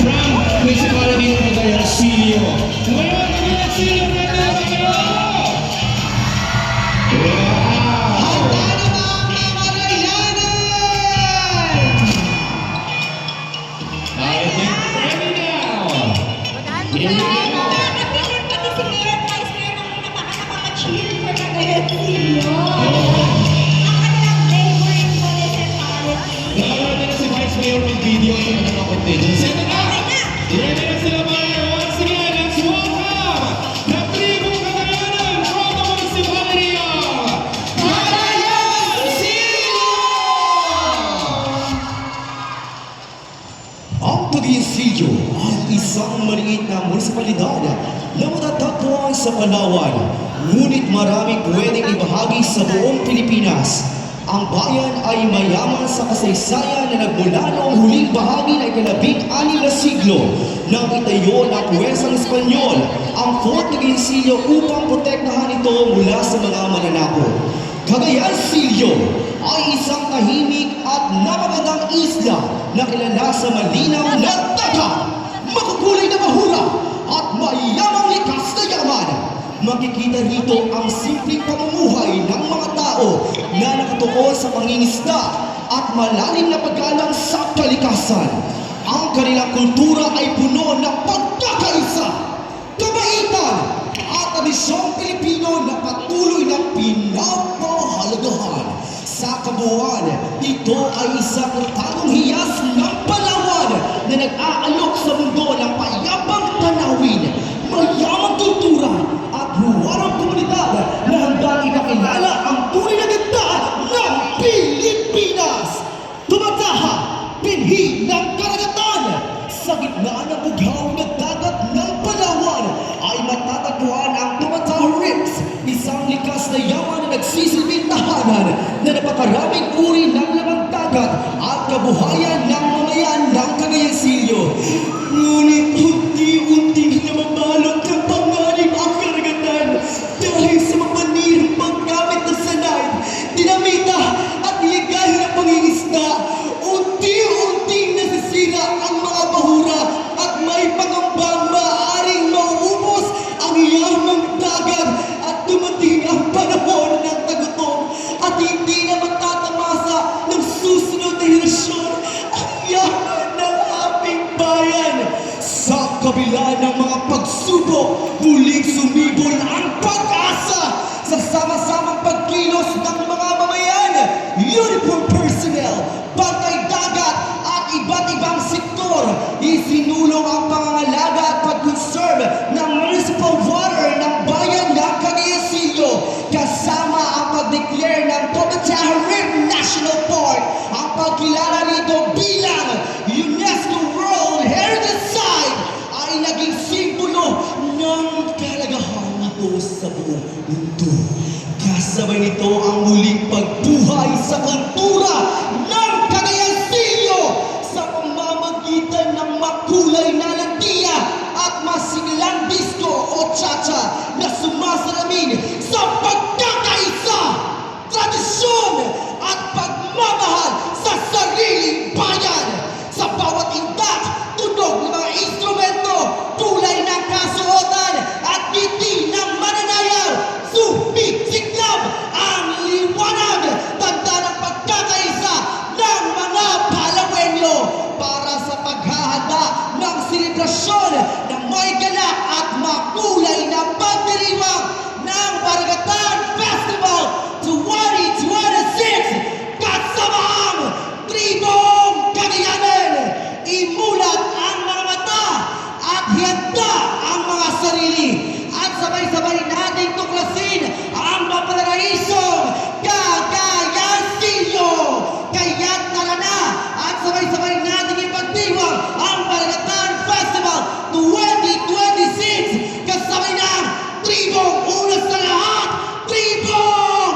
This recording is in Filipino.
from Municipality of Cagayasillo. Ngayon, Cagayasillo, nandito kayo! Video sa mga competitions. Set it up! Ready na sila mga once again, let's welcome the Tribu Cagayanan from the Municipality of Cagayasillo! Ang Cagayasillo ay isang maliit na munisipalidad na matatagpuan sa Palawan, ngunit maraming pwedeng ibahagi sa buong Pilipinas. Ang bayan ay mayaman sa kasaysayan na nagmula noong huling bahagi ng ika-16 na siglo nang itayo ng puwersang Espanyol ang Fort Cagayasillo upang protektahan ito mula sa mga mananakop. Cagayasillo ay isang tahimik at napakagandang isla na kilala sa malinaw na dagat, makukulay na bahura at mayamang likas na yaman. Makikita rito ang simpleng pamumuhay ng mga tao na nakatuon sa pangingisda at malalim na paggalang sa kalikasan. Ang kanilang kultura ay puno ng pagkakaisa, kabaitan at tradisyong Pilipino na patuloy na pinapahalagahan. Sa kabuuan, ito ay isang tagong hiyas ng Palawan na nag-aalok sa mundo ng payapang tanawin, mayamang kultura at huwarang komunidad na hanggang ipakilala ang tunay na ganda ng Pilipinas. Tumataha, binhi ng karagatan, sa gitna ng bughaw na dagat ng Palawan ay matatagpuan ang Tumataha Reefs, isang likas na yaman na nagsisilbing tahanan na napakaraming uri ng lamang dagat at kabuhayan ng mamayan ng Cagayasillo. Ngunit unti-unting namabalot ng panganib ang karagatan dahil sa mapanirang paggamit ng sanay, dinamita at ilegal na pangingisda. Unti-unting nasisira ang mga bahura at may pangambang maaaring mauubos ang yamang dagat at dumating ang panahon ng tagutom at hindi na matatamasa ng susunod na henerasyon ang yaman ng aming bayan. Sa kabila ng mga pagsubok, muling sumibol ang pag-asa sa sama-samang pagkilos ng mga mamayan, uniform personnel, bantay dagat at iba't ibang sektor. Isinulong ang pangangalaga at pag-conserve ng municipal water ng bayan ng Cagayasillo, kasama ang pag-declare ng Tumataha Reef National Park, ang pagkilala nito bilang UNESCO World Heritage Site ay naging simbolo ng kalagahan nito sa buong mundo. Kasabay nito ang muling pagbuhay sa kultura ng Cagayasillo sa pamamagitan ng makulay na landiya at masiglang disco o cha-cha na sumasalamin sa pagkakaisa, tradisyon at pagmamahal sa sariling bayan. Sa bawat indak, tunog ng mga instrumento, kulay ng kasuotan at ngiti ng mananayal, sumisiklab ang liwanag, tanda ng pagkakaisa ng mga Palawenyo para sa paghahanda ng selebrasyon na may galak at makulay na pagdiriwang ng Barangatan Festival 2026 kasama ang Tribong Cagayanan. Imulat ang mga mata at hiyanda ang mga sarili at sabay-sabay nating tuklasin ang mapalaraisong Cagayasillo. Kaya't tara na at sabay-sabay nating ipagdiwang ang Barangatan Festival 2026 kasabay ng Tribong. Una sa lahat, Tribong!